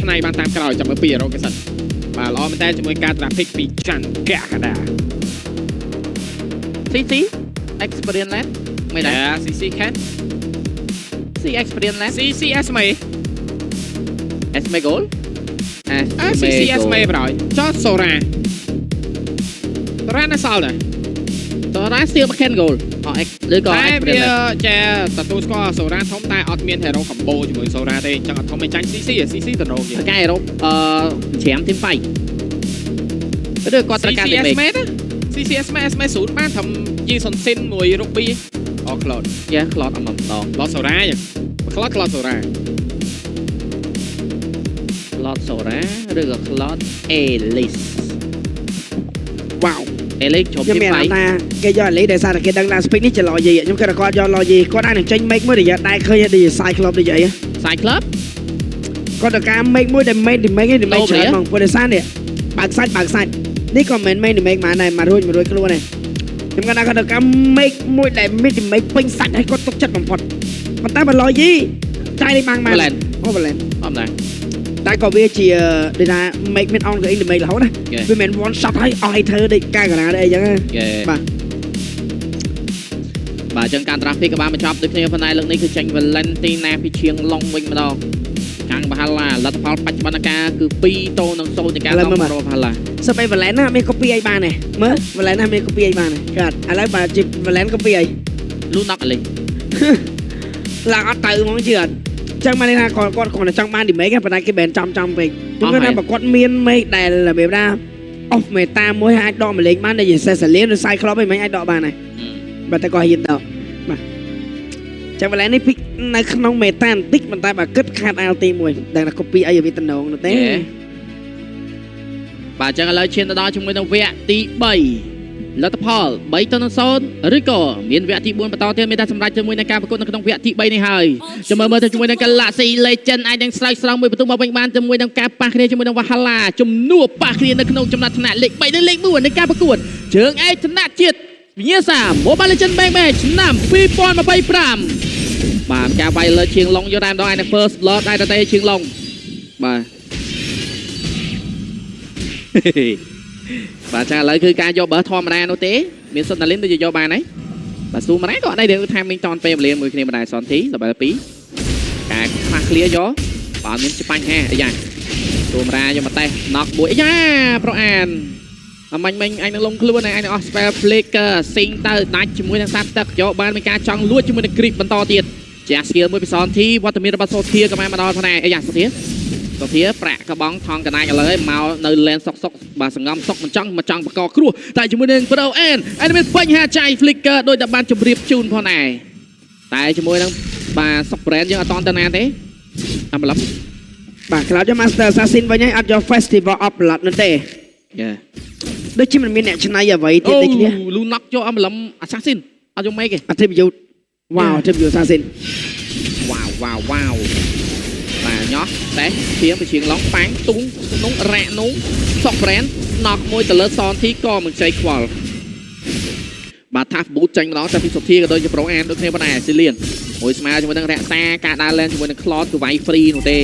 ឆ្នៃបានតាមក្រោយចាំមើលពីរ៉ូកសិនបាទល្អមែនតើជាមួយការត្រាភិកពីច័ន្ទកកដា CC experience land មិនដែរ CC can C experience land CC SMA SMA goal CC SMA ប្រយចោះសូរ៉ានៅសល់ដែរ សូរ៉ា still McCann goal ឬក៏ តែវាចាទទួលស្គាល់សូរ៉ាធំតែអត់មានហេរ៉ូកំបូជាមួយសូរ៉ាទេអញ្ចឹងអត់ធំមិនចាញ់ CC ទៅរកទៀត កាយអឺរ៉ុបច្រាមទីមហ្វៃឬគាត់ត្រូវការទីមេ CC SMA 0បានត្រឹមយីសុនស៊ីនមួយរុប៊ីអក្លូត យ៉ាក្លត់អមម្ដង ឡតសូរ៉ាចឹងក្លត់សូរ៉ា ក្លត់សូរ៉ាឬក៏ក្លត់អេលីស វ៉ាវ អេលីសជប់ ខ្ញុំ ទី មាន ហ្វៃ ថាគេយកអលីដែលសារតែគេដឹងថា speed នេះចឡយយីខ្ញុំគិតថាគាត់យកឡយយីគាត់អាចនឹងចេញ make មួយដែលយកដែរឃើញដូច side club ដូចអី សាយក្លឹប គាត់ទៅការ make មួយដែល make ច្រើនហ្មងព្រោះដោយសារនេះបើកសាច់នេះក៏មិនមែន make មកដែរមករួចខ្លួនដែរខ្ញុំគាត់ថាគាត់ទៅការ make មួយដែល make ពេញសាច់ឲ្យគាត់ទុកចិត្តបំផុតប៉ុន្តែបើឡយយីចាយនេះបាំងមកអូបលែន អមដែរ តែក៏វាជាដូចថា make មាន on ក៏ in the make រហូតណាវាមិន one shot ឲ្យអស់ឲ្យធ្វើដូចការកណាដែរអីចឹងបាទបាទអញ្ចឹងការ traffic ក៏បានបញ្ចប់ដូចគ្នាប៉ុន្តែលើកនេះគឺចេញ Valentina ពីឈៀងឡុងវិញម្ដងខាងបហាឡាលទ្ធផលបច្ចុប្បន្នការគឺ2-0នៃការនាំរកបហាឡា សម្បី Valen ណាមាន copy អីបានទេមើល Valen ណាមាន copy អីបានទេគាត់ឥឡូវបើជា Valen copy អី លូណក់អលី ឡើងអត់ទៅហ្មងជឿអត់ចឹងមកនេះថាគាត់គ្រាន់តែចង់បាន remake ប៉ុន្តែគេបែរចំពេកខ្ញុំគាត់ថាបើគាត់មាន make ដែលរបៀបថា off meta មួយអាចដកមកលេងបានដូចជា Cecilian ឬ Cyclops អីមិនអាចដកបានដែរបើតែគាត់ហ៊ានដកបាទចឹង Valen នេះ pick នៅក្នុង meta បន្តិចប៉ុន្តែបើគិតខាត់ LT មួយដឹងថា copy អីវាតំណងនោះទេបាទអញ្ចឹងឥឡូវឈានទៅដល់ជាមួយនឹងវគ្គទី3លទ្ធផល3-0ឬក៏មានវគ្គទី4បន្តទៀតមានតែសម្រាប់ជាមួយនឹងការប្រកួតនៅក្នុងវគ្គទី3នេះហើយចាំមើលទៅជាមួយនឹង Galaxy Legend អាចនឹងស្រោចស្រង់មួយបន្ទុកមកវិញបានជាមួយនឹងការប៉ះគ្នាជាមួយនឹង Valhalla ជំនួបប៉ះគ្នានៅក្នុងចំណាត់ថ្នាក់លេខ3និងលេខ4នៃការប្រកួតជើងឯកថ្នាក់ជាតិវិញ្ញាសា Mobile Legends Bang Bang ឆ្នាំ2025បាទការវាយលើឈៀងឡុងយកតែម្ដងឯនៅ First Blood ដែរតែឈៀងឡុងបាទបាទចាឥឡូវគឺការយកបើធម្មតានោះទេមានសុទ្ធណាលីនទៅយកបានហើយបាទស៊ូម៉ារ៉ាក៏អត់ដែរថាមីងតនពេលវេលាមួយគ្នាមិនដែរសនធីដល់2ការខ្វះឃ្លាយកបាទមានបញ្ហាអីយ៉ាងស៊ូម៉ារ៉ាយកមកតេះ knock មួយអីយ៉ាប្រូអានអមាញ់អញនឹងលងខ្លួនអញនឹងអស់ spell flicker ស៊ីងទៅដាច់ជាមួយនឹងសាប់ទឹកយកបានមានការចង់លួចជាមួយនឹង grip បន្តទៀតជា skill មួយពីសនធីវត្តមានរបស់សូធាក៏បានមកដល់ផងដែរអីយ៉ាសូធាប្រាក់កបងថងកណាចឥឡូវមកនៅលែនសុកបាទសង្ងំសុកមិនចង់បកគ្រោះតែជាមួយនឹង Pro N អត់មានបញ្ហាចាយ flicker ដោយតែបានជម្រាបជូនផងដែរតែជាមួយនឹងបាទសុក brand យើងអត់តទៅណាទេអាម្លឹមបាទក្រោយយក Master Assassin វិញហើយអត់យក Festival of Blood នោះទេដូចជាមិនមានអ្នកឆ្នៃអ្វីទៀតដូចគ្នា លូណុកយកអាម្លឹម Assassin អត់យកមេគេ Attribute វ៉ាវ Attribute Assassin វ៉ាវបាទញ៉ោះតែពីជាងឡងប៉ាំងទុងក្នុងរ៉ាក់នោះសុក brand ណក់មួយទៅលើសនធីក៏មិនខ្ចីខ្វល់បាទថាប៊ូតចាញ់ម្ដងតែពីសុធាក៏ដូចជាប្រូអានដូចគ្នាប៉ុណ្ណាស៊ីលៀនមួយស្មើជាមួយនឹងរក្សាការដើរលែនជាមួយនឹង Cloud គឺវាយ free នោះទេ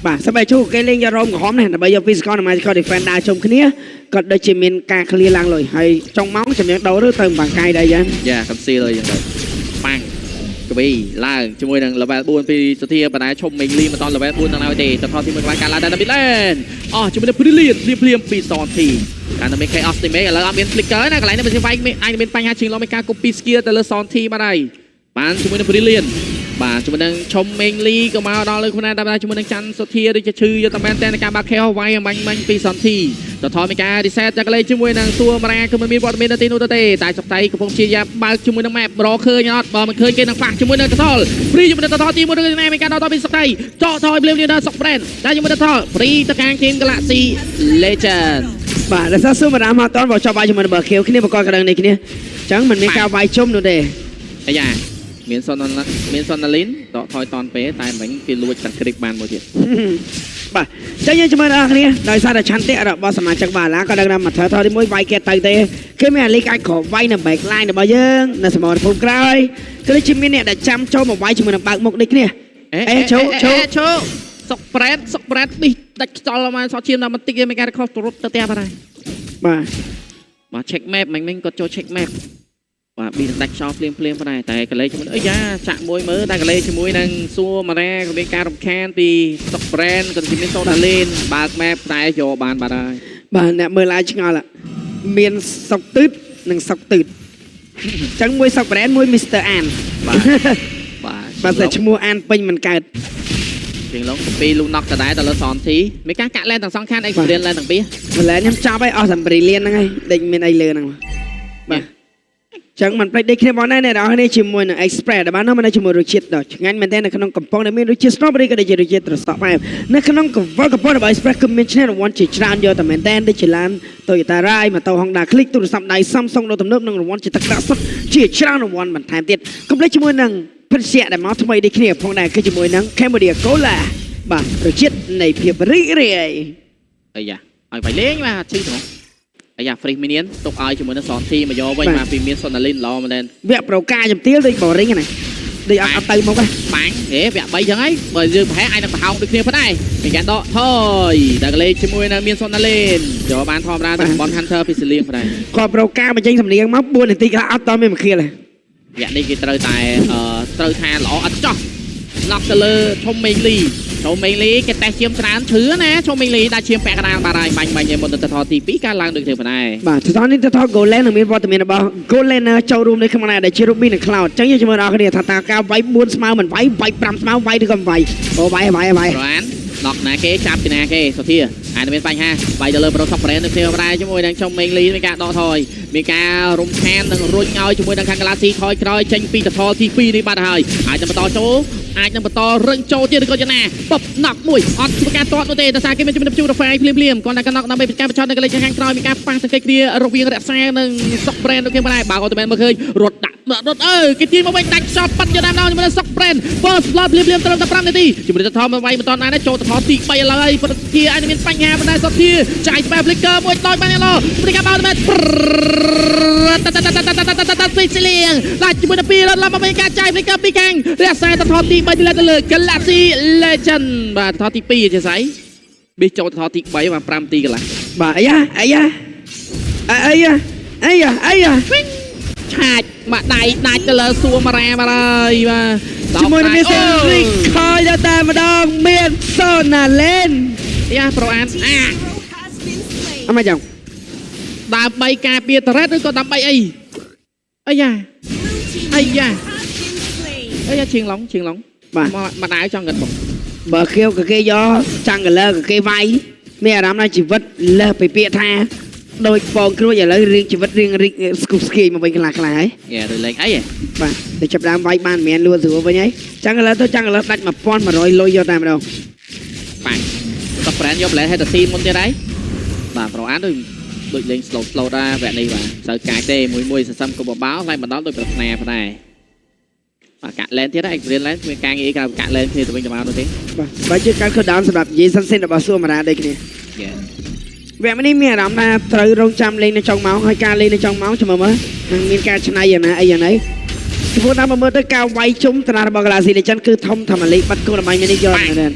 បាទសម្បីជួគេលេងយករ៉ូមក្រហមនេះដើម្បីយក physical និង magical defense ដើរជុំគ្នាក៏ដូចជាមានការ clear ឡើងលុយហើយចុងម៉ោងចំណេញដូរឬទៅបាំងកាយដែរយ៉ាងយ៉ា conceal ហើយយ៉ាងទៅប៉ាំងកវីឡើងជាមួយនឹង level 4 ពីសុធាបណ្ដាឈុំមេងលីមិនដល់ level 4ដល់ហើយទេតថទី1ក្បាលការឡើងដល់ Midland អស់ជាមួយនឹង Brilliant ភ្លាមពីសនធីការតែមាន Chaos Team ឥឡូវអត់មាន flicker ណាកន្លែងនេះមិនវាយអាចមានបញ្ហាជាងឡងមានការ copy skill ទៅលើសនធីបាទហើយបានជាមួយនឹង Brilliant បាទជាមួយនឹងឈុំមេងលីក៏មកដល់លើខ្លួនដែរជាមួយនឹងច័ន្ទសុធាដូចជាឈឺយកតែមែនតែការបាក់ chaos វាយអំបញ្ញពីសនធីតថមានការ reset ចាក់លេជាមួយនឹងសួរម៉ារ៉ាគឺមិនមានវត្តមាននៅទីនោះទេតែសុកតៃកំពុងព្យាយាមបើកជាមួយនឹង map រកឃើញអត់បើមិនឃើញគេនឹងប៉ះជាមួយនឹងកសល free ជាមួយនឹងតថទី1នឹងមានការដល់ពីសុកតៃចោថយភ្លាមនេះដល់សុក brand តែជាមួយនឹងតថ free ទៅខាង team Galaxy Legend បាទដោយសារស៊ូម៉ារ៉ាមកតបើចប់វាយជាមួយនឹង Burkill គ្នាបកកណ្ដឹងនេះគ្នាអញ្ចឹងមិនមានការវាយជុំនោះទេអាយ៉ាមានសុនណាលីនដកថយតនពេលតែមិញគេលួចតាំងគ្រីបបានមួយទៀតបាទចឹងយើងជាមួយអ្នកគ្នាដោយសារតែឆន្ទៈរបស់សមាជិកបាឡាក៏ដឹងថាមកថតទី1វាយគេទៅទេគេមានអាលីកអាចក្រវាយនៅ back line របស់យើងនៅសមរភូមិក្រោយគឺជាមានអ្នកដែលចាំចូលមកវាយជាមួយនឹងបើកមុខនេះគ្នាឈោ សុកប្រេតនេះដាច់ខ្យល់មកសោះឈាមដល់បន្តិចឯងមានការខុសទៅរត់ទៅផ្ទះបាទហើយ បាទ មក check map មិញគាត់ចូល check map បាទប៊ីដាច់ខ្យល់ភ្លាមបាទតែកលេសជាមួយអីយ៉ាចាក់មួយមើលតែកលេសជាមួយនឹងសួរម៉ារ៉ាក៏មានការរំខានពីសុកប្រេតក៏មានសូដាលេនបើក map តែយកបានបាទហើយ បាទអ្នកមើលឡាយឆ្ងល់មានសុកទឺតនិងសុកទឺតអញ្ចឹងមួយសុកប្រេនមួយ Mr. អាន បាទបាទ តែឈ្មោះអានពេញមិនកើត ជាងឡងពីលូណុកដដែលទៅលើសនធីមានការកាក់លែនទាំងសងខាង experience លែនទាំងពីរ ម្ល៉េះខ្ញុំចាប់ឲ្យអស់តែBrilliantហ្នឹងហើយដេញមានអីលើហ្នឹងបាទចឹងមិនភ្លេចដូចគ្នាបងណាអ្នកនរគ្នាជាមួយនឹង Express ដែលបាននាំមកជាមួយរសជាតិដ៏ឆ្ងាញ់មែនទែននៅក្នុងកំប៉ុងដែលមានរសជាតិ Strawberry ក៏ដូចជារសជាតិត្រសក់បែបនៅក្នុងកង្វល់កំប៉ុងរបស់ Express គឺមានឈ្នះរង្វាន់ជាច្រើនយកតែមែនទែនដូចជាឡាន Toyota Rai ម៉ូតូ Honda Click ទូរស័ព្ទដៃ Samsung ដ៏ទំនើបនិងរង្វាន់ជាទឹកប្រាក់សុទ្ធជាច្រើនរង្វាន់បន្ថែមទៀតកុំភ្លេចជាមួយនឹងភេសជ្ជៈដែលមកថ្មីដូចគ្នាផងដែរគឺជាមួយនឹង Cambodia Cola បាទរសជាតិនៃភាពរីករាយ អីយ៉ាឲ្យបាយលេងបាទឈឺហ្មងអាយ៉ា fresh minion ទុកឲ្យជាមួយនឹងសនធីមកយកវិញមកពីមានសូណាលីនល្អមែនទែន វគ្គប្រកាជំទាវដូចបរិងហ្នឹងដូចអត់ទៅមកហ្នឹង បាញ់ហេវគ្គ3ចឹងហើយបើយើងប្រហែលអាចនឹងប្រហោងដូចគ្នាផងដែរមានការដកថយតែកលេសជាមួយនឹងមានសូណាលីនយកបានធម្មតាទៅបន Hunter ពីសលៀងផងដែរ គាត់ប្រកាបញ្ចេញសំនៀងមក4នាទីខ្លះអត់តមានមួយខៀលទេ វគ្គនេះគេត្រូវតែត្រូវថាល្អអត់ចោះឡប់ទៅលើឈុំមេងលីគេតេស្តឈាមច្រើនឈឺណាឈុំមេងលីដាក់ឈាមពាក់កណ្ដាលបាទហើយបាញ់ឲ្យមុនទៅថតទី2ការឡើងដូចគ្នាផងដែរ បាទទៅដល់នេះទៅថត Golan នឹងមានវត្តមានរបស់ Golaner ចូលរួមនៅក្នុងដែលជា Ruby និង Cloud អញ្ចឹងយើងជាមួយដល់គ្នាថាតើការវាយ4ស្មើមិនវាយ5ស្មើវាយឬក៏មិនវាយអូវាយ ប្រានណក់ណាគេចាប់ពីណាគេសុធាអាចមានបញ្ហាវាយទៅលើប្រូសុកប្រេននៅគ្នាដែរជាមួយនឹងចំមេងលីមានការដកថយមានការរំខាននិងរុញឲ្យជាមួយនឹងខាងកាឡាស៊ីថយក្រោយចេញពីតថទី2នេះបាទហើយអាចនឹងបន្តចូលអាចនឹងបន្តរឹងចូលទៀតឬក៏យ៉ាងណាបបណក់មួយអត់ធ្វើការតតនោះទេតែសារគេមានជំនុំជួររ៉ាហ្វៃភ្លាមគាត់តែកណក់ដើម្បីពីការបញ្ឆោតនៅកលេសខាងក្រោយមានការប៉ះសង្កេតគ្នារវាងរក្សានិងសុកប្រេននៅគ្នាដែរបើអូតូមែនមើលឃើញរត់ដាក់រត់គេទាញមកវិញដាច់ខ្សោបប៉ាត់យកតាមដល់ជាមួយនឹងសុកប្រេន first blood ភ្លាមត្រឹមតែ5នាទីជាមួយនឹងតថមកវាយមិនតណាចូលតថទី3ឥឡូវហើយប្រធាអាចមានបញ្ហាបណ្ដាសុធាចាយស្បែ flicker មួយដោយបានឡោព្រីកាបោតមែនពីសលៀងឡាច់ជាមួយនឹង2រត់ឡើងមកវិញការចាយ flicker ពីខាងរក្សាតថទី3ទៅលើ Galaxy Legend បាទតថទី2ជាស្អីប៊ីចូលតថទី3បាន5នាទីកន្លះ បាទអាយ៉ាវិញឆាចមកដៃដាច់ទៅលើសួរម៉ារ៉ាបាទហើយបាទ ជាមួយនឹង Mr. Rick ខយដល់តែម្ដងមាន Sonaland យ៉ាប្រូអានអត់មកចាំ ដើម្បីការពារតរ៉េតឬក៏ដើម្បីអីអាយ៉ាឈៀងឡុងបាទមកដៅចង់គាត់បង បើខៀវក៏គេយកចង់កលើក៏គេវាយមានអារម្មណ៍ថាជីវិតលើសពីពាក្យថាដូចបងគ្រួចឥឡូវរៀងជីវិតរៀងស្គូស្គីមកវិញខ្លះហើយ យ៉ាឬលេងអីបាទទៅចាប់ដើមវាយបានមិនមែនលួចស្រួលវិញហើយចង់ឥឡូវទៅចង់ឥឡូវដាច់1100លុយយកតែម្ដងបាទតប្រែនយកប្លែហេតស៊ីមុនទៀតហើយបាទប្រូអានដូចលេង slow ដែរវគ្គនេះបាទសូវកាចទេមួយសសំក៏បបោឡើងមកដល់ដូចប្រាថ្នាផងដែរបាទកាក់លែនទៀតហើយរៀនលែនមានការងារក្រៅកាក់លែនគ្នាទៅវិញទៅមកនោះទេបាទបើជាការខុសដើមសម្រាប់និយាយសិនសិនរបស់សួរម៉ារ៉ាដូចគ្នាវគ្គនេះមានអារម្មណ៍ថាត្រូវរងចាំលេងនៅចុងម៉ោងហើយការលេងនៅចុងម៉ោងចាំមើលនឹងមានការច្នៃយ៉ាងណាអីយ៉ាងណាព្រោះតាមមើលទៅការវាយជុំតារារបស់ Galaxy Legend គឺធំធម្មលេខបាត់គោលដើម្បីមាននេះយកមែនទេ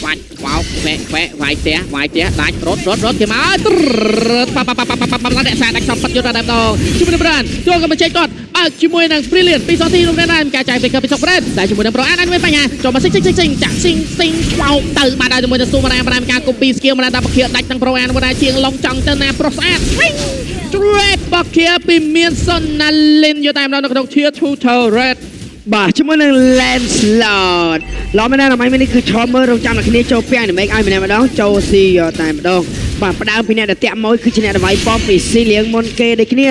វាច់វ៉ោខ្វែវាយផ្ទះដាច់រត់គេមកប៉ារក្សាដាច់សំប៉ាត់យកដល់ម្ដងជាមួយនឹង Brand ចូលក៏បញ្ចេញគាត់បើកជាមួយនឹង Brilliant ពីសទីនោះដែរការចាយ Flicker ពីសុក Brand តែជាមួយនឹង Pro អាចមានបញ្ហាចូលមកសិចចាក់ស៊ីងឆ្វោទៅបានដែរជាមួយនឹង Super Ram ការ copy skill មកដល់បខាដាច់ទាំង Pro អានមកដែរជាងឡុងចង់ទៅណាប្រុសស្អាតវិញ Trap បខាពីមាន Sonalin យកតែម្ដងនៅក្នុង Tier 2 Turret បាទជាមួយនឹង Landslot ឡំមែនណាស់នេះគឺឈរមើលរងចាំតែគ្នាចូលពាំងដើម្បីឲ្យម្នាក់ម្ដងចូលស៊ីយកតែម្ដងបាទផ្ដើមពីអ្នកដែលតាក់មួយគឺជាអ្នកដែលវាយប៉មពីស៊ីលៀងមុនគេដូចគ្នា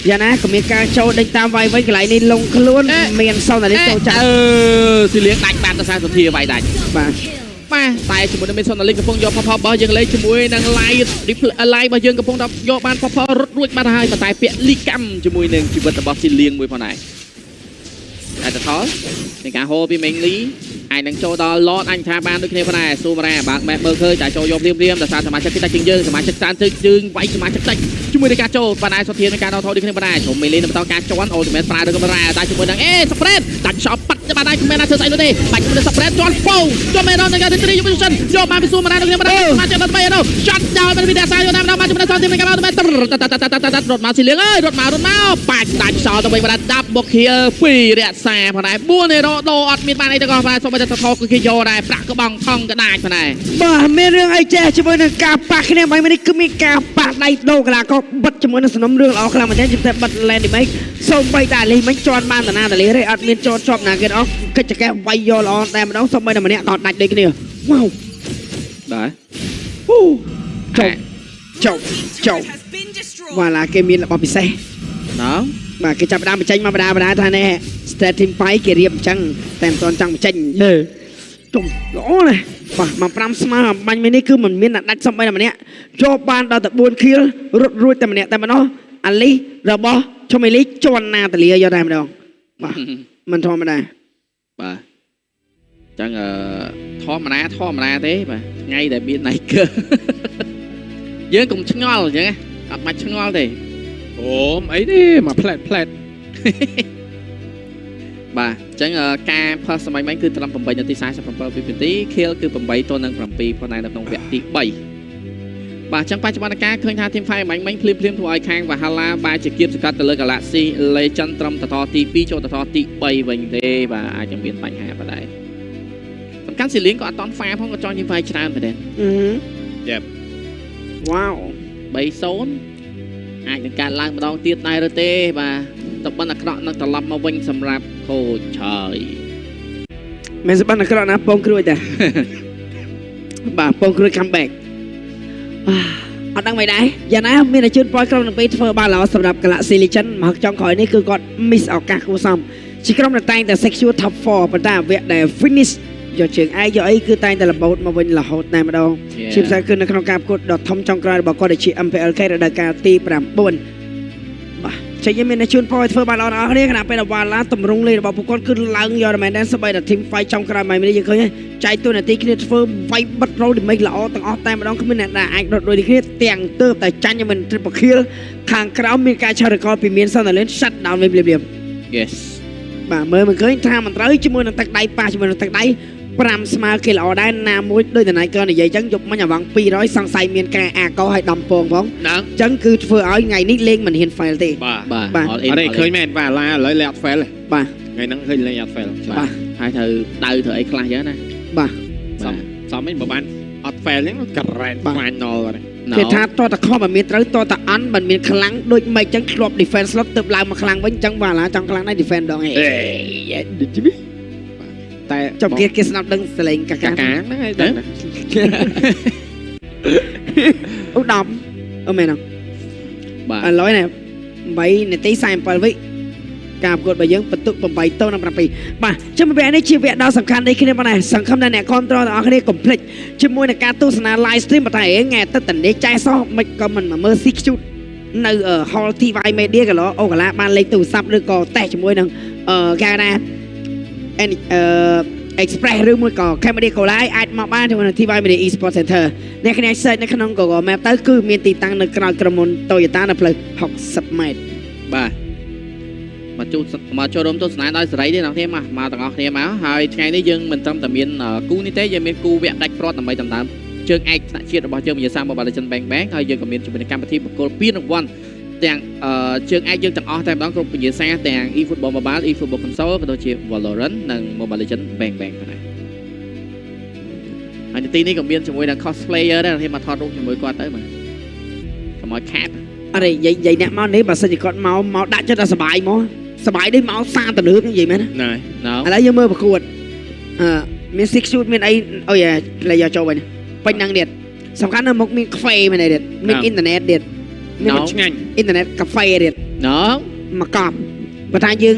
យ៉ាងណាក៏មានការចូលដេញតាមវាយវិញកន្លែងនេះលងខ្លួនមានសោណាលីចូលចាក់ស៊ីលៀងដាច់បានទៅសារសុធាវាយដាច់បាទតែជាមួយនឹងមានសូណាលីកំពុងយកផផរបស់យើងលេងជាមួយនឹង live របស់យើងកំពុងយកបានផផរត់រួចបាត់ហើយតែពាក់លីកម្មជាមួយនឹងជីវិតរបស់ស៊ីលៀងមួយផងដែរតែតថនៃការហូរពីមេងលីអាចនឹងចូលដល់ Lord អញថាបានដូចគ្នាផងដែរស៊ូម៉ារ៉ាបើក map មើលឃើញតែចូលយកព្រាមតែសារសមាជិកតិចជាងយើងសមាជិកច្រើនទៅយើងវាយសមាជិកតិចជាមួយនឹងការចូលបានដែរសុធានៃការដល់ថយដូចគ្នាផងដែរជុំមេងលីនឹងបន្តការជន់អូតូមែនប្រើដូចកាមេរ៉ាតែជាមួយនឹងសុកប្រេតដាច់ shot ប៉ាត់ បាទដៃមិនណាធ្វើស្អីនោះទេបាច់មិនសប្រេតជាន់ពោជាប់មែនដល់ការទី3 Evolution យកបានពីសួរមកដល់គ្នាបាទមកចាប់3នោះ shot down ពីដាសាយកតាមដល់មកជំនឿទីមិនកាត់ទៅរត់មកស៊ីលៀងអើយរត់មកបាច់ដាច់សល់ទៅវិញបាទដាប់បុកគៀ2រក្សាផងដែរ4នេះរដូរអត់មានបានអីទាំងអស់បាទសូមតែថោគឺគេយកដែរប្រាក់ក្បងថងកដាច់ផងដែរបាទមានរឿងអីចេះជាមួយនឹងការប៉ះគ្នាមិននេះគឺមានការប៉ះដៃដូរកន្លះក៏បិទជាមួយនឹងសំណុំរឿងល្អខ្លាំងមែនទែនតែបិទ land នេះមិនសូម្បីតែលីមិនជន់បានតាណាតលីទេអត់មានជន់ជាប់ណាគេអស់កិច្ចការវាយយកល្អតែម្ដងសូម្បីតែម្នាក់ក៏ដាច់ដូចគ្នាវ៉ាវបាទអូចុកវ៉ាឡាគេមានរបស់ពិសេសណ៎បាទគេចាប់ដើមបញ្ចេញមកបដាថានេះ starting fight គេរៀបអញ្ចឹងតែមិនទាន់ចង់បញ្ចេញលើជុំល្អណាស់បាទមក5ស្មើបាញ់មិញនេះគឺមិនមានអ្នកដាច់សំបីតែម្នាក់ជាប់បានដល់តែ4ខៀលរត់រួចតែម្នាក់តែម្ដងអាលីរបស់ឈុំអេលីជន់ណាតាលីយកតែម្ដងបាទមិនធម្មតាបាទអញ្ចឹងធម្មតាទេបាទថ្ងៃដែលមាន Niger យើងកុំឆ្ងល់អញ្ចឹងអត់បាច់ឆ្ងល់ទេអូមអីទេមកផ្លែតបាទអញ្ចឹងការផុសសម័យមិញគឺត្រឹម8នាទី47វិនាទី kill គឺ8ទល់នឹង7ផងដែរនៅក្នុងវគ្គទី3បាទអញ្ចឹងបច្ចុប្បន្នការឃើញថា team fight មិញភ្លាមធ្វើឲ្យខាង Valhalla បែរជាគៀបសង្កត់ទៅលើ Galaxy Legend ត្រឹមតទី2ចូលតទី3វិញទេបាទអាចនឹងមានបញ្ហាបាទដែរសំខាន់ស៊ីលៀងក៏អត់តន់ហ្វាផងក៏ចង់ team fight ច្រើនមែនទេយ៉ាប់វ៉ាវ 3-0 អាចនឹងកើតឡើងម្ដងទៀតដែរឬទេបាទតបិនអាក្រក់នឹងត្រឡប់មកវិញសម្រាប់ខូចឆើយមិនសបិនអាក្រក់ណាពងគ្រួយតាបាទពងគ្រួយ comeback អត់ដឹងមិនដែរយ៉ាងណាមានតែជូនប៉យក្រុមទាំងពីរធ្វើបានល្អសម្រាប់ Galaxy Legend មកចុងក្រោយនេះគឺគាត់ miss ឱកាសគួរសមជាក្រុមដែលតែងតែ secure top 4ប៉ុន្តែវគ្គដែល finish យកជើងឯងយកអីគឺតែងតែរបូតមកវិញរហូតតែម្ដងជាពិសេសគឺនៅក្នុងការប្រកួតដ៏ធំចុងក្រោយរបស់គាត់ដែលជា MPLK រដូវកាលទី9បាទចេញមានជូនប៉យធ្វើបានល្អៗគ្នាខណៈពេលវ៉ាឡាតម្រង់លេខរបស់ពួកគាត់គឺឡើងយកតែមែនដែរសូម្បីតែ team fight ចុងក្រោយមកនេះយើងឃើញចែកតួនាទីគ្នាធ្វើវាយបិទ roll damage ល្អទាំងអស់តែម្ដងគ្មានអ្នកណាអាចរត់ដូចគ្នាទាំងទៅតែចាញ់មិន triple kill ខាងក្រោមមានការឆារកលពីមាន Sunderland shut down វិញភ្លាម Yes បាទមើលមិនឃើញថាមិនត្រូវជាមួយនឹងទឹកដៃប៉ះជាមួយនឹងទឹកដៃ5ស្មើគេល្អដែរណាមួយដូចតណៃកើនិយាយអញ្ចឹងយកមិញអាវង200សង្ស័យមានការអាកោឲ្យដំពងផងអញ្ចឹងគឺធ្វើឲ្យថ្ងៃនេះលេងមិនហ៊ាន fail ទេបាទអត់ឃើញមែនបាទឡាឥឡូវលេងអត់ fail ទេបាទថ្ងៃហ្នឹងឃើញលេងអត់ fail បាទហើយត្រូវដៅធ្វើអីខ្លះអញ្ចឹងណាបាទសំមិនបើបានអត់ fail ហ្នឹងការ៉ែត final គេថាតតខំមិនមានត្រូវតតអន់មិនមានខ្លាំងដូចមិនអញ្ចឹងធ្លាប់ defense ស្លុតទៅឡើងមកខ្លាំងវិញអញ្ចឹងបាទឡាចង់ខ្លាំងដែរ defend ដងឯងតែចំគេស្ដាប់ដឹងសលេងកាហ្នឹងហើយទៅអូដំអឺមែនអត់បាទឥឡូវនេះ8នាទី47វិការប្រកួតរបស់យើងបន្ទុក8ទៅនឹង7បាទជុំវគ្គនេះជាវគ្គដ៏សំខាន់នេះគ្នាបងណាសង្ឃឹមថាអ្នកគ្រប់គ្រងទាំងអស់គ្នាកុំភ្លេចជាមួយនឹងការទស្សនា live stream ប៉ុន្តែថ្ងៃទៅតនេះចែសោះមិនក៏មិនមើល Six Shoot នៅ Hall TVI Media កន្លងអូកាឡាបានលេខទូរស័ព្ទឬក៏តេស្តជាមួយនឹងគេណាExpress ឬមួយក៏ Camera Collide អាចមកបានជាមួយនឹង TVI Media Esports Center អ្នកគ្នា search នៅក្នុង Google Map ទៅគឺមានទីតាំងនៅក្រោយក្រុមហ៊ុន Toyota នៅផ្លូវ60 ម៉ែត្របាទមកចូលរួមទស្សនាដោយសេរីទេអ្នកគ្នាមកទាំងអស់គ្នាមកហើយថ្ងៃនេះយើងមិនត្រឹមតែមានគូនេះទេយើងមានគូវគ្គដាច់ព្រាត់ដើម្បីដណ្ដើមជើងឯកថ្នាក់ជាតិរបស់យើងវិញ្ញាសា Mobile Legends Bang ហើយយើងក៏មានជំនាញកម្មវិធីបកគលពានរង្វាន់ទាំងជើងឯកយើងទាំងអស់តែម្ដងគ្រប់វិញ្ញាសាទាំង eFootball Mobile eFootball Console ក៏ដូចជា Valorant និង Mobile Legends Bang ផងដែរហើយទីនេះក៏មានជាមួយនឹង cosplayer ដែរគេមកថតរូបជាមួយគាត់ទៅបាទកុំឲ្យខាតអរេនិយាយអ្នកមកនេះបើសិនជាគាត់មកដាក់ចិត្តឲ្យសុបាយមកសុបាយដូចមកសាទៅលើនិយាយមែនណាឥឡូវយើងមើលប្រកួតមាន Six Shoot មានអីអូយផ្លេយកចូលវិញពេញហ្នឹងទៀតសំខាន់នៅមុខមានកាហ្វេមែនទៀតមានអ៊ីនធឺណិតទៀតមានឆ្ងាញ់អ៊ីនធឺណិតកាហ្វេទៀតមកកប់បើថាយើង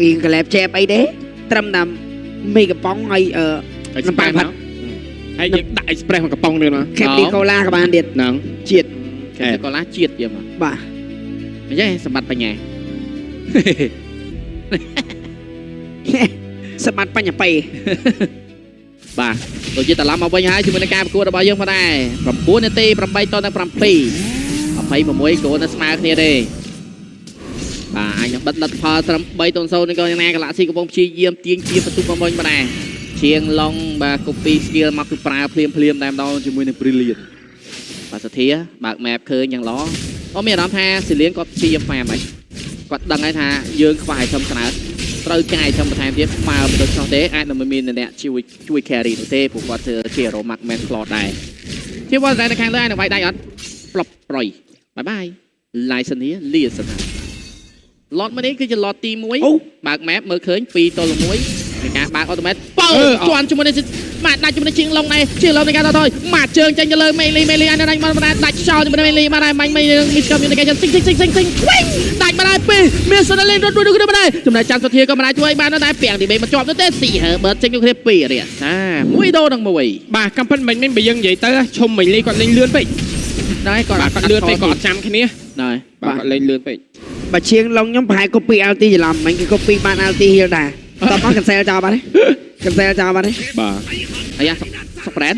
រៀងកលែបជែបអីទេត្រឹមតែមីកំប៉ុងហើយនំប៉័ងផាត់ហើយយើងដាក់ Express មកកំប៉ុងទៀតមកខេបឌីកូឡាក៏បានទៀតហ្នឹងជាតិខេបឌីកូឡាជាតិយើងមកបាទអញ្ចឹងសម្បត្តិបញ្ញាសម្បត្តិបញ្ញបេបាទដូចជាត្រឡប់មកវិញហើយជាមួយនឹងការប្រកួតរបស់យើងផងដែរ9នាទី8តទៅ7 26គោលនៅស្មើគ្នាទេ បាទអញនឹងបិទលទ្ធផលត្រឹម3-0នេះក៏យ៉ាងណាកន្លះស៊ីកំពុងព្យាយាមទាញជាបន្ទុកបំពេញម្ដងជាងឡុងបាទ copy skill មកគឺប្រើភ្លាមតែម្ដងជាមួយនឹង brilliant បាទសធាបើក map ឃើញយ៉ាងល្អអូមានអារម្មណ៍ថាស៊ីលៀនគាត់ព្យាយាមហ្វាមហើយគាត់ដឹងហើយថាយើងខ្វះ item ស្នើត្រូវការ item បន្ថែមទៀតមកមិនដូចនោះទេអាចនឹងមានអ្នកជួយ carry នោះទេព្រោះគាត់ជា hero markman cloth ដែរជាវត្តតែខាងលើឯនឹងវាយដៃអត់ផ្លប់ប្រយបាយបាយ license នេះលាសិនឡតមកនេះគឺជាឡតទី1បើក map មើលឃើញ2ទល់1នៃការបើក automatic បើជន់ជាមួយនឹងម៉ាត់ដាច់ជាមួយនឹងជាងឡុងនេះជាងឡុងនៃការតថយម៉ាត់ជើងចេញទៅលើមេលីអានដាច់មកដាច់ចោលជាមួយនឹងមេលីមកដែរបាញ់មីមីស្កមមានការសិងវិញដាច់មកដែរពីមានសិនលេងរត់ដូចគ្នាមកដែរចំណែកចាំសុធាក៏មិនអាចជួយបានដែរពាំងទី3មកជាប់ទៅទេស៊ីហើបើចេញទៅគ្នា2រៀលមួយដូរនឹងមួយបាទកំពិតមិនបើយើងនិយាយទៅឈុំមីលីគាត់លេងលឿនពេកដែរគាត់លឿនពេកគាត់អត់ចាំគ្នាដែរបាទគាត់លេងលឿនពេកបើជាងឡុងខ្ញុំប្រហែល copy LT ច្រឡំមិនគេ copy បាន LT ហៀលដែរតោះមក cancel ចោលបាត់ទេ cancel ចោលបាត់ទេបាទអាយ៉ាសុកប្រែន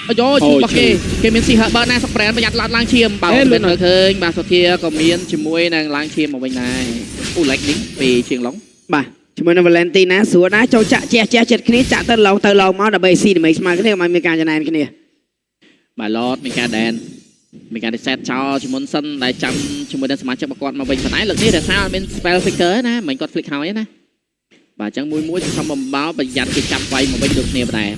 អូយជួយគេមានស៊ីហើបើណាសុកប្រែនប្រយ័ត្នឡាត់ឡើងឈាមបើមិនមើលឃើញបាទសុធាក៏មានជាមួយនឹងឡើងឈាមមកវិញដែរអូ like នេះពីជាងឡុងបាទជាមួយនឹង Valentina ស្រួលដែរចូលចាក់ជះចិត្តគ្នាចាក់ទៅឡងមកដើម្បីស៊ីដើម្បីស្មើគ្នាមិនមានការចំណាយគ្នាបាទឡតមានការដែនមានការ reset ចោលជំនុនសិនដែលចាំជាមួយនឹងសមាជិករបស់គាត់មកវិញប៉ុន្តែលើកនេះរក្សាអត់មាន spell flicker ណាមិនគាត់ flick ហើយណាបាទអញ្ចឹងមួយសន្សំបំបល់ប្រយ័ត្នគេចាប់វាយមកវិញដូចគ្នាដែរ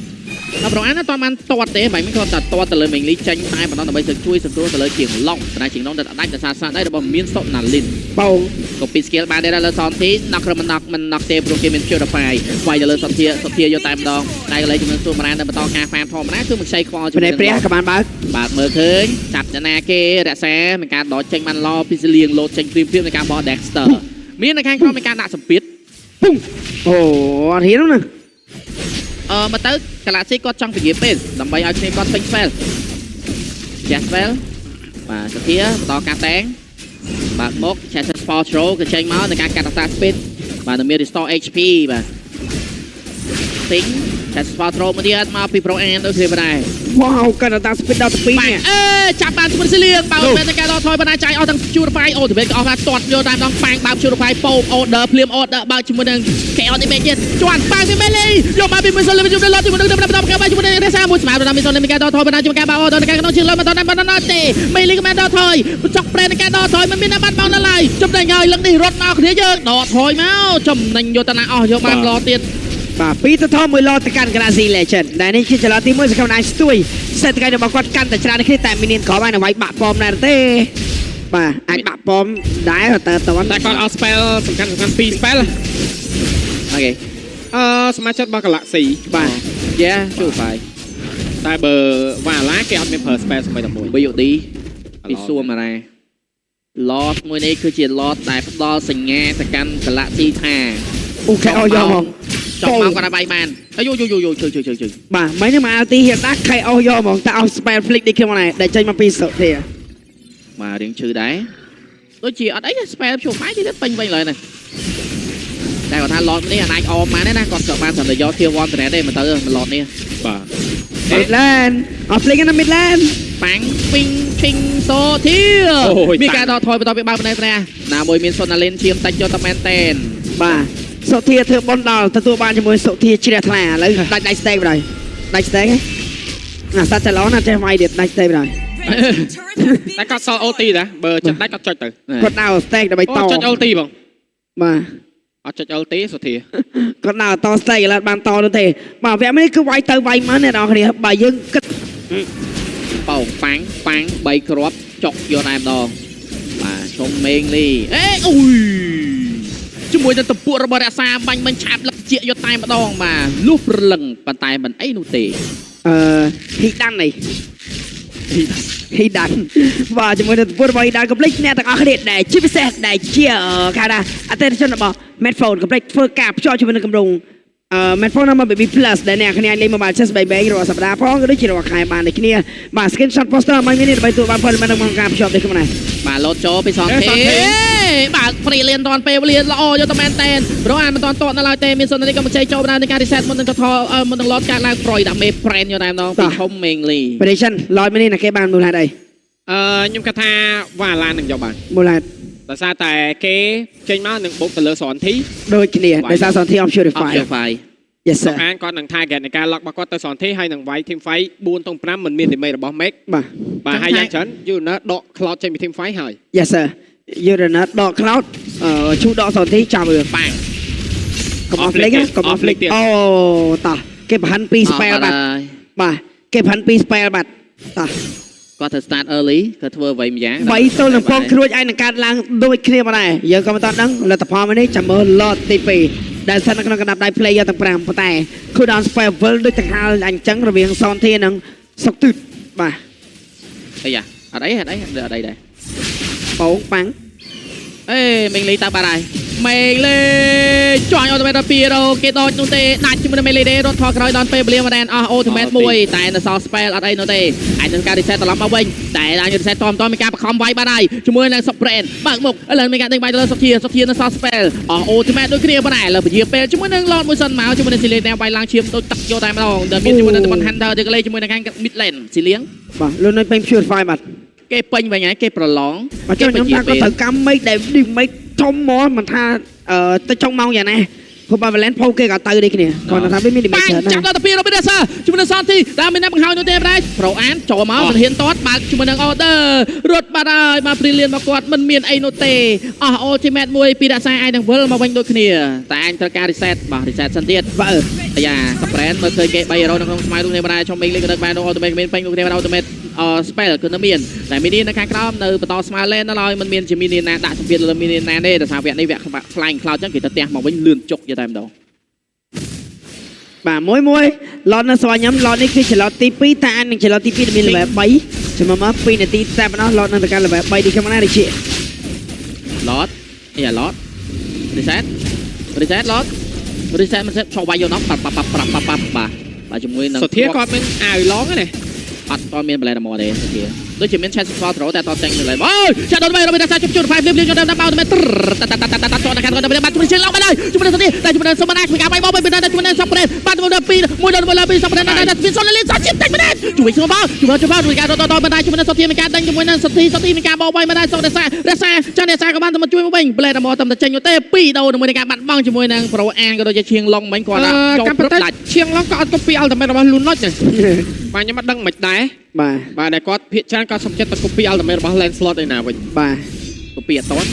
ដល់ប្រហែលណាតើបានទាត់ទេបែរមិនគាត់តែទាត់ទៅលើមេងលីចេញតែបន្តដើម្បីទៅជួយសង្គ្រោះទៅលើជាងឡុងតែជាងឡុងទៅដាច់ទៅសាដែររបស់មានសុណាលីនបងក៏ពី skill បានដែរលើសនទីណក់ក្រមិនណក់ទេព្រោះគេមាន purify វាយទៅលើសុធាយកតែម្ដងតែកន្លែងជំនឿសួរមរាននៅបន្តការ farm ធម្មតាគឺមិនខ្ចីខ្វល់ជាមួយព្រះក៏បានបើកមើលឃើញចាប់ចនាគេរក្សាមានការដកចេញបានឡពីសលៀងលោតចេញព្រៀមនៃការបោះ Dexter មាននៅខាងក្រោមមានការដាក់សម្ពាធពុំអូអត់ហ៊ានណាមកទៅកាឡាស៊ីគាត់ចង់ពង្រៀបពេលដើម្បីឲ្យគ្នាគាត់ពេញ spell ចាស់ spell បាទសធាបន្តការតែងបាទមក Chester Sport Throw ក៏ចេញមកในការកាត់អត្រា speed បាទនឹងមាន restore HP បាទ Sing Chester Sport Throw មកទៀតមកពី Pro An ដូចគ្នាដែរវ៉ាវកាត់អត្រា speed ដល់2នេះចាប់បានជាមួយស៊ីលៀងបើមិនតែការដកថយបណ្ដាចាយអស់ទាំង Purify អូទៅវិញក៏អស់ថាទាត់យកតាមដងប៉ាំងបើ Purify ពោ order ភ្លាម order បើជាមួយនឹង Chaos Image ទៀតជាន់ប៉ាំងពីមេលីយកមកពីមិនសិនលេជាមួយនឹងឡតជាមួយនឹងការបើជាមួយនឹងរសាមួយស្មារតីមិនសិនលេមានការដកថយបណ្ដាជាមួយការបើ order នៃការក្នុងជើងលើមិនដល់ទេមេលីក៏បានដកថយបញ្ចុកប្រែនៃការដកថយមិនមានបាត់បង់ដល់ឡើយចំណេញហើយលឹកនេះរត់មកគ្នាយើងដកថយមកចំណេញយកតាណាអស់យកបានឡតទៀតបាទពីទៅថមមួយឡតទៅកាន់ Galaxy Legend ដែលនេះជាចលនាទី1សកម្មណាយស្ទួយសេតថ្ងៃរបស់គាត់កាន់តែច្រើនគ្នាតែមានក្រោយបានវាយបាក់ប៉មដែរទេបាទអាចបាក់ប៉មដែរតែគាត់អស់ spell សំខាន់2 spell អូខេសមាជិករបស់ Galaxy បាទយ៉ាជួយបាយតែបើវ៉ាឡាគេអត់មានប្រើ spell ស្មីតែមួយ BOD ពីសួរមកដែរឡតមួយនេះគឺជាឡតដែលផ្ដល់សញ្ញាទៅកាន់ Galaxy ថាអូខេអស់យកមកចង់មកគាត់ឲ្យបាយបានយូជើបាទមិនហ្នឹងមកអាល់ទីហៀដាស់ខៃអស់យកហ្មងតែអស់ spell flick នេះខ្ញុំដែរដែលចេញមកពីសុធាបាទរៀងឈឺដែរដូចជាអត់អី spell ជួបបាយទីទៅពេញវិញឡើយណាតែគាត់ថាឡតនេះអាចអមបានទេណាគាត់ក៏បានសម្រាប់យកធាវ៉ាន់ត្រេតទេមកទៅឡតនេះបាទ Midland អស់ flick នៅ Midland ប៉ាំងពីងឈិងសូធាមានការដកថយបន្តពីបើបណ្ដៃត្រេណាមួយមានសុណាលីនឈាមតាច់យកតែមែនតែនបាទសុធាធ្វើបនដល់ទទួលបានជាមួយសុធាជ្រះថ្លាឥឡូវដាច់ stake បណ្ដោយដាច់ stake ណាសាច់ចឡណាចេះវាយទៀតដាច់ stake បណ្ដោយតែគាត់សល់ ulti ដែរបើចិត្តដាច់គាត់ចុចទៅគាត់ដើរ stake ដើម្បីតចុច ulti បងបាទអត់ចុច ulti សុធាគាត់ដើរត stake ឥឡូវបានតទៅទេបាទវគ្គនេះគឺវាយទៅវាយមកអ្នកនរគ្នាបើយើងគិតប៉ោប៉ាំង3គ្រាប់ចុកយកតែម្ដងបាទឈុំមេងលីអូយជាមួយនឹងតំពួករបស់រក្សាបាញ់ឆាប់លឹកជាយកតែម្ដងបាទលុះប្រលឹងប៉ុន្តែមិនអីនោះទេហ៊ីដាន់នេះហ៊ីដាន់បាទជាមួយនឹងតំពួករបស់ហ៊ីដាន់កំភ្លេចអ្នកទាំងអស់គ្នាដែលជាពិសេសដែលជាគេថា attention របស់ Medphone កំភ្លេចធ្វើការភ្ជាប់ជាមួយនឹងគម្រោងMedphone មក BB Plus ដែលអ្នកគ្នាលេង Mobile Chess បែបរាល់សប្តាហ៍ផងក៏ដូចជារាល់ខែបានដូចគ្នាបាទ screenshot poster មកនេះដើម្បីទទួលបានព័ត៌មានក្នុងការភ្ជាប់នេះខ្លួនណាបាទលោតចូលពីសងទេបាទព្រីលៀនតនពេលវេលាល្អយកតែមែនតែនព្រោះអានមិនតនតនៅឡើយទេមានសុននេះក៏មិនចេញចូលបានในការ reset មុននឹងកថមុននឹងលោតការឡើងប្រយដាក់មេ brand យកតែម្ដងពីធំមេងលី prediction ឡយមកនេះណាគេបានមូលហេតុអីខ្ញុំគិតថាវ៉ាឡាននឹងយកបានមូលហេតុ แต่ซาแต่เกเจนมาหนึ่งบุกตะเลือสอนที่ โดยគ្នាដោយសារសន្តិអប Purify Purify Yes ស sir អានគាត់នឹង target នៃការ lock របស់គាត់ទៅសនធីហើយនឹងវាយ team fight 4ទៅ5មិនមាន damage របស់ Meg បាទ បាទហើយយ៉ាងច្រើន Unit ដក cloud ចេញពី team fight ហើយ Yes sir យូរណាត់ដក cloud ឈូដកសន្តិចាប់រឿង ប៉ាង កុំអស់លេខកុំអស់លេខអូតោះគេប្រហែល2 spell បាត់បាទគេប្រហែល2 spell បាត់តោះ គាត់ទៅ start early គាត់ធ្វើអ្វីម្យ៉ាង 3ទល់នឹងពងគ្រួចឯងនឹងកាត់ឡើងដូចគ្នាមកដែរយើងក៏មិនតន់ដឹងលទ្ធផលមួយនេះចាំមើល lot ទី2ដែលស្ថិតនៅក្នុងកណ្ដាប់ដៃ player ទាំង5ប៉ុន្តែ cooldown spell វិលដូចទាំងហាលអញ្ចឹងរវាងសនធានិងសុកទឺតបាទ អីយ៉ាអត់អីអត់អីដែរ បងប៉ាំង អេមេងលីតើបាត់ហើយមេងលីចាញ់អូតូម៉េតពីរគេដកនោះទេដាច់ជាមួយមេងលីទេរត់ថយក្រោយដល់ពេលវេលាមកដែនអស់អូតូម៉េតមួយតែនៅសល់ spell អត់អីនោះទេអាចនឹងការ reset ត្រឡប់មកវិញតែអាច reset តមានការបង្ខំវាយបាត់ហើយជាមួយនឹង Supreme បើកមុខឥឡូវមានការដេញវាយទៅលើសុធានៅសល់ spell អស់អូតូម៉េតដូចគ្នាប៉ុន្តែឥឡូវពជាពេលជាមួយនឹង Lord មួយសិនមកជាមួយនឹង Silia វាយឡើងឈាមដូចទឹកយកតែម្ដងដែលមានជាមួយនឹង Demon Hunter ទៅកលេជាមួយនឹងខាង mid lane Silia បាទលុននៅពេញ Purify បាត់ គេពេញវិញហើយគេប្រឡង មកខ្ញុំថាគាត់ត្រូវកម្មមេឃដែលឌីមេឃធំមកមិនថាទៅចុងម៉ោងយ៉ាងណាព្រោះបើ Valent ផូគេក៏ទៅដូចគ្នាគាត់ថាវាមានឌីមេឃច្រើនណាស់ ចាប់ដល់ទៅពី Robinson ជាមួយនឹង Santi ដែលមានអ្នកបង្ហើយនោះទេដែរ Pro An ចូលមកមិនហ៊ានតតបើកជាមួយនឹង Order រត់បាត់ហើយមក Brilliant មកគាត់មិនមានអីនោះទេអស់ Ultimate មួយពីរក្សាឯនឹងវិលមកវិញដូចគ្នាតែអញត្រូវការ reset បាទ reset សិនទៀតបើអាយ៉ា Supreme មើលឃើញគេ3រនៅក្នុងស្មៅនោះនេះដែរឆុំមេងលេងក៏ដឹកបាន Ultimate មានពេញនោះទេ Ultimate spell គឺនៅមានតែមីនីនៅខាងក្រោមនៅបន្តស្មើលេនដល់ហើយមិនមានជាមីនីណាដាក់សម្ពាធលើមីនីណាទេដោយសារវគ្គនេះវគ្គខ្លាញ់ Cloud ចឹងគេទៅផ្ទះមកវិញលឿនចុកយកតែម្ដង បាទមួយឡតនៅស្វាញ៉ាំឡតនេះគឺជាឡតទី2តែអាននឹងជាឡតទី2មាន level 3ចាំមក2នាទីតែប៉ុណ្ណោះឡតនៅតែការ level 3នេះខ្ញុំណាដូចជា Lord អីអា Lord reset Lord reset មិនសិតឆោវាយយកដល់ប៉ាប់បាទជាមួយនឹង សុធាគាត់មានអាវឡងណា អត់តមាន Blade More ទេសុធាដូចជាមាន chance for throw តែតចេញលើអូចាត់ដល់ទៅមានតែជប់5 5យកដល់បោទៅមែនតចូលដល់ខាងគាត់ទៅបាត់ជួយឡងបានហើយជួយទៅសុធាតែជួយសុំណាជួយការបៃបោទៅតែជួយសុំប្រេតបាត់ទៅដល់2មួយដល់លើ2សុំប្រេតតែមានសុនលីសុនជិតតែមែនជួយសុំបោជួយការដល់បណ្ដាជួយសុធាមានការដេញជាមួយនឹងសុធីមានការបោបាយមិនដែរសុំរសាចាន់រសាក៏បានទៅជួយមកវិញ Blade More តែចេញទៅទេ2ដោជាមួយនឹងការបាត់បង់ជាមួយនឹង Pro An ក៏ដូចជាឈៀងឡងមិញគាត់ចូលព្រឹកដាច់ ឈៀងឡងក៏អត់កូពី ultimate របស់ Lunot ទេបាទខ្ញុំអត់ដឹងមិនដែរ បាទតែគាត់ភាកច្រើនគាត់សុំចិត្តទៅ copy ultimate របស់ Lancelot ឯណាវិញ បាទ copy អត់តន់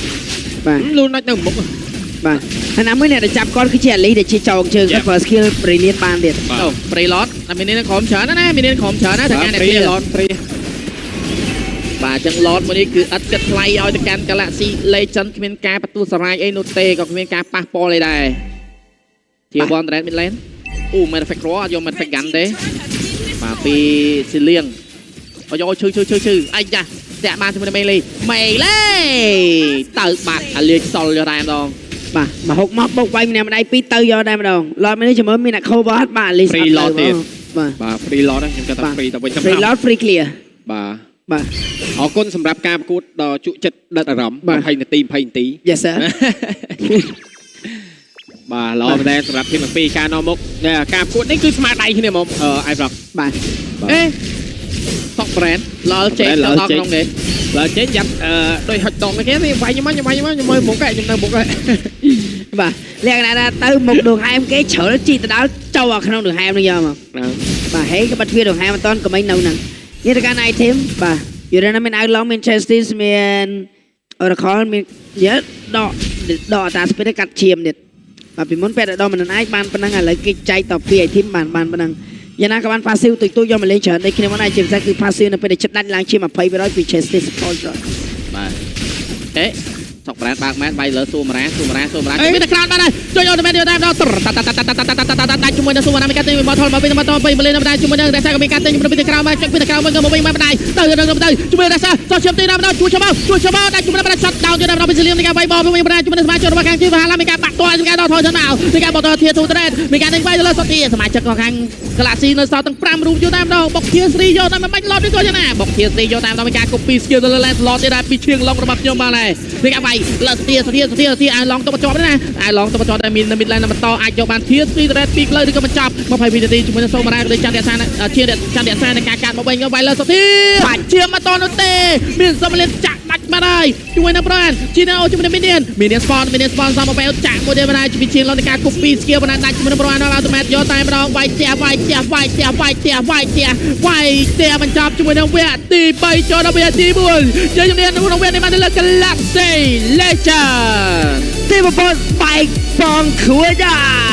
បាទ Lunot នៅមុខ បាទហើយណាមួយអ្នកដែលចាប់គាត់គឺជា Ali ដែលជាចោលជើងគាត់ first skill brilliant បានទៀត អូ Prelot តែមាននេះក្រុមច្រើនណាមាននេះក្រុមច្រើនណាតែការអ្នក Prelot បាទចឹង Lord មួយនេះគឺអត់គិតថ្លៃឲ្យទៅកាន់ Galaxy Legend គ្មានការបន្ទោសរាយអីនោះទេក៏គ្មានការប៉ះពាល់អីដែរ Tier 1 Red Midland អូ Perfect Cross អត់យក Perfect Gun ទេបាទពីស៊ីលៀងយកឈឺអាយ៉ាតាក់បានជាមួយនឹងមេងលីទៅបាត់អាលៀងសល់យកតែម្ដង បាទមកហុកមកបុកវាយម្នាក់ម្ដាយ2ទៅយកតែម្ដងឡតនេះចាំមើលមានអ្នក cover អត់បាទ list free lot ទៀត បាទ បាទ free lot ខ្ញុំគាត់ថា free ទៅវិញទៅ free lot free clear បាទអរគុណសម្រាប់ការប្រកួតដ៏ជក់ចិត្តដិតអារម្មណ៍20នាទី20នាទី Yes sir បាទល្អមែនសម្រាប់ทีม2ការនាំមុខការប្រកួតនេះគឺស្មារតីគ្នាហ្មងអៃប្រាប់ បាទ អេសក់ brand ឡើចេញដល់ក្នុងគេ ឡើចេញយ៉ាប់ដូចហុចដងគេវាវាយខ្ញុំមើលមុខខ្ញុំនៅមុខហើយ បាទលក្ខណៈថាទៅមុខដងហែមគេជ្រុលជីទៅដល់ចូលvàoក្នុងដងហែមនេះយកមកបាទហើយក៏បាត់ទ្វារដងហែមអត់តក៏មិននៅហ្នឹងនេះទៅកាន់ item បាទយូរណាស់មានអាវឡងមាន justice មាន oracle មានយេដកតា speed កាត់ឈាមទៀតបាទពីមុនពេលដល់មិនអាចបានប៉ុណ្ណឹងឥឡូវគេចែកត2 item បានប៉ុណ្ណឹងយ៉ាងណាក៏បាន passive ទុយយកមកលេងច្រើនដូចគ្នាមកដែរជាពិសេសគឺ passive នៅពេលដែលចិត្តដាច់ឡើងជា20% ពី justice control បាទអេសក់ brand បើកមែនបាយលើស៊ូមរ៉ាមានតែក្រោតបានហើយជួយអូតូម៉េតយកតែម្ដងតាជាមួយនឹងស៊ូមរ៉ាមានការទិញមកថលមកវិញមកលេងនៅដែរជាមួយនឹងរ៉ាសាក៏មានការទិញពីតែក្រោមមកពីតែក្រោមមកក៏មកវិញមកដែរទៅជាមួយរ៉ាសាសោះឈាមទីដល់ម្ដងជួយឈាមដាក់ជាមួយនឹង shot down យកតែម្ដងពីសលៀមនៃការវាយបោវិញមកដែរជាមួយនឹងសមាជិករបស់ខាងជីវហាឡាមានការបាក់ទាត់មានការដកថយទៅមកមានការបោះទៅធាទូត្រេតមានការទិញវាយទៅលើសតទីសមាជិករបស់ខាង Galaxy នៅសល់ទាំង5រូបយកតែម្ដងបុកធាស្រីយកតែមិនបាច់ឡតនេះក៏យ៉ាងណាបុកធាស្រីយកតែម្ដងមានការ copy skill ទៅលើ Lancelot ទៀតដែរពីឈៀងឡុងរបស់ខ្ញុំបានដែរមានការវាយលើសធាអាឡងទៅបញ្ចប់ណាអាឡងទៅបញ្ចប់តែមាន midline បន្តអាចយកបានធាស្រីត្រេតពីផ្លូវឬក៏បញ្ចប់20វិនាទីជាមួយនឹងសូមរ៉ាដូចច័ន្ទរក្សាជាច័ន្ទរក្សានៃការកាត់មកវិញក៏វាយលើសធាបាច់ជាមកតនោះទេមានសមលិតចាក់ ដាច់បាត់ហើយជួយនៅប្រានជីណូជួយនៅមីនស្ប៉នសាមកបែវចាក់មួយទេបណ្ដាពីជាងលនការគូពីស្គីលបណ្ដាដាច់ជាមួយនៅប្រានអូតូម៉ាតយកតែម្ដងវាយផ្ទះបញ្ចប់ជាមួយនៅវគ្គទី3ចូលដល់វគ្គទី4យើងជំនាញក្នុងវគ្គនេះបានទៅលើ Galaxy Legend ទីបំផុតបែកបងខួយដែរ